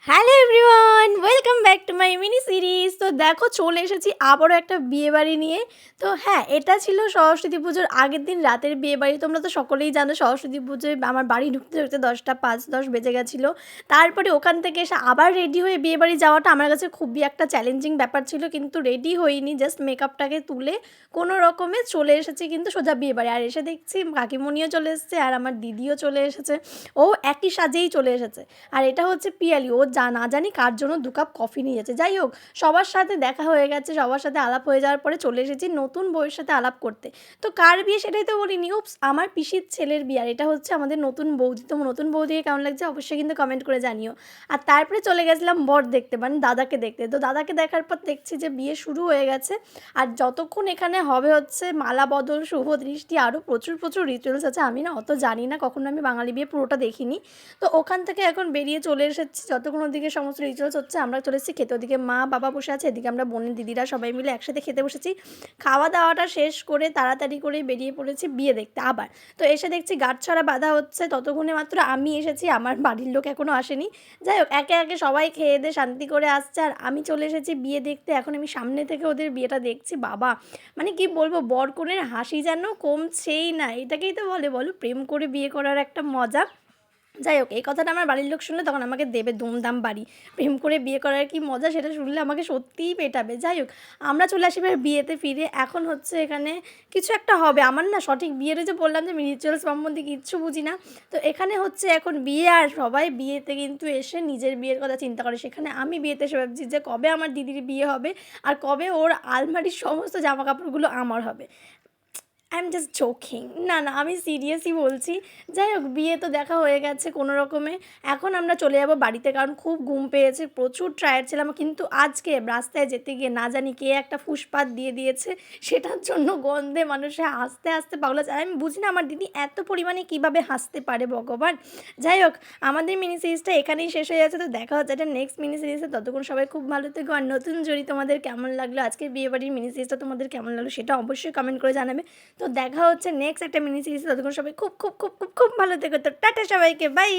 Hello everyone, welcome back to my mini series. তো দেখো চলে এসেছি আবারও একটা বিয়েবাড়ি নিয়ে। তো হ্যাঁ, এটা ছিল সরস্বতী পুজোর আগের দিন রাতের বিয়েবাড়ি। তোমরা তো সকলেই জানো সরস্বতী পুজোয় আমার বাড়ি ঢুকতে ঢুকতে 10টা 5-10 বেজে গেছিলো। তারপরে ওখান থেকে এসে আবার রেডি হয়ে বিয়েবাড়ি যাওয়াটা আমার কাছে খুবই একটা চ্যালেঞ্জিং ব্যাপার ছিল, কিন্তু রেডি হইনি, জাস্ট মেকআপটাকে তুলে কোনো রকমে চলে এসেছি কিন্তু সোজা বিয়েবাড়ি। আর এসে দেখছি কাকিমণিও চলে এসেছে আর আমার দিদিও চলে এসেছে, ও একই সাজেই চলে এসেছে। আর এটা হচ্ছে পিয়ালি, ও না জানি কার জন্য 2 কাপ কফি নিয়ে যাচ্ছে। যাই হোক, সবার সাথে দেখা হয়ে গেছে, সবার সাথে আলাপ হয়ে যাওয়ার পরে চলে এসেছি নতুন বউয়ের সাথে আলাপ করতে। তো কার বিয়ে সেটাই তো বলিনি, উপস আমার পিসির ছেলের বিয়ে। আর এটা হচ্ছে আমাদের নতুন বৌদি। তো নতুন বৌদিকে কেমন লাগছে অবশ্যই কিন্তু কমেন্ট করে জানিও। আর তারপরে চলে গেছিলাম বর দেখতে, মানে দাদাকে দেখতে। তো দাদাকে দেখার পর দেখছি যে বিয়ে শুরু হয়ে গেছে। আর যতক্ষণ এখানে হবে হচ্ছে মালা বদল, শুভ দৃষ্টি, আরও প্রচুর প্রচুর রিচুয়ালস আছে। আমি না অত জানি না, কখনো আমি বাঙালি বিয়ে পুরোটা দেখিনি। তো ওখান থেকে এখন বেরিয়ে চলে এসেছি, যতক্ষণ ওদিকে সমস্ত রিচুয়ালস হচ্ছে আমরা চলে এসেছি খেতে। ওদিকে মা বাবা বসে আছে, এদিকে আমরা বোনের দিদিরা সবাই মিলে একসাথে খেতে বসেছি। খাওয়া দাওয়াটা শেষ করে তাড়াতাড়ি করে বেরিয়ে পড়েছি বিয়ে দেখতে আবার। তো এসে দেখছি গাঁটছড়া বাঁধা হচ্ছে, ততক্ষণে মাত্র আমি এসেছি, আমার বাড়ির লোক এখনও আসেনি। যাই হোক, একে একে সবাই খেয়ে দিয়ে শান্তি করে আসছে আর আমি চলে এসেছি বিয়ে দেখতে। এখন আমি সামনে থেকে ওদের বিয়েটা দেখছি, বাবা মানে কি বলবো, বর কনের হাসি যেন কমছেই না। এটাকেই তো বলো প্রেম করে বিয়ে করার একটা মজা। যাই হোক, এই কথাটা আমার বাড়ির লোক শুনলে তখন আমাকে দেবে দুমদাম বাড়ি। প্রেম করে বিয়ে করার কি মজা সেটা শুনলে আমাকে সত্যিই পেটাবে। যাই হোক, আমরা চলে আসি এবার বিয়েতে ফিরে। এখন হচ্ছে এখানে কিছু একটা হবে, আমার না সঠিক বিয়ের যে বললাম যে রিচুয়ালস সম্বন্ধে কিচ্ছু বুঝি না। তো এখানে হচ্ছে এখন বিয়ে, আর সবাই বিয়েতে কিন্তু এসে নিজের বিয়ের কথা চিন্তা করে। সেখানে আমি বিয়েতে এসে ভাবছি যে কবে আমার দিদির বিয়ে হবে আর কবে ওর আলমারির সমস্ত জামা কাপড়গুলো আমার হবে। আই এম জাস্ট জোকিং, না না আমি সিরিয়াসই বলছি। যাই হোক, বিয়ে তো দেখা হয়ে গেছে কোনো রকমে। এখন আমরা চলে যাব বাড়িতে, কারণ খুব ঘুম পেয়েছে, প্রচুর টায়ার্ড ছিলাম। কিন্তু আজকে রাস্তায় যেতে গিয়ে না জানি কে একটা ফুসপাত দিয়ে দিয়েছে, সেটার জন্য গন্ধে মানুষে হাসতে হাসতে পাগলা যায়। আমি বুঝি না আমার দিদি এত পরিমাণে কীভাবে হাসতে পারে, ভগবান। যাই হোক, আমাদের মিনি সিরিজটা এখানেই শেষ হয়ে যাচ্ছে। তো দেখা হচ্ছে এটা নেক্সট মিনি সিরিজে, ততক্ষণ সবাই খুব ভালো থেকো। আর নতুন জড়ি তোমাদের কেমন লাগলো, আজকের বিয়েবাড়ির মিনি সিরিজটা তোমাদের কেমন লাগলো সেটা অবশ্যই কমেন্ট করে জানাবে। তো দেখা হচ্ছে নেক্সট একটা মিনি সিরিজ, ততক্ষণ সবাই খুব খুব খুব খুব খুব ভালো থেকো। তো টাটা সবাইকে, বাই।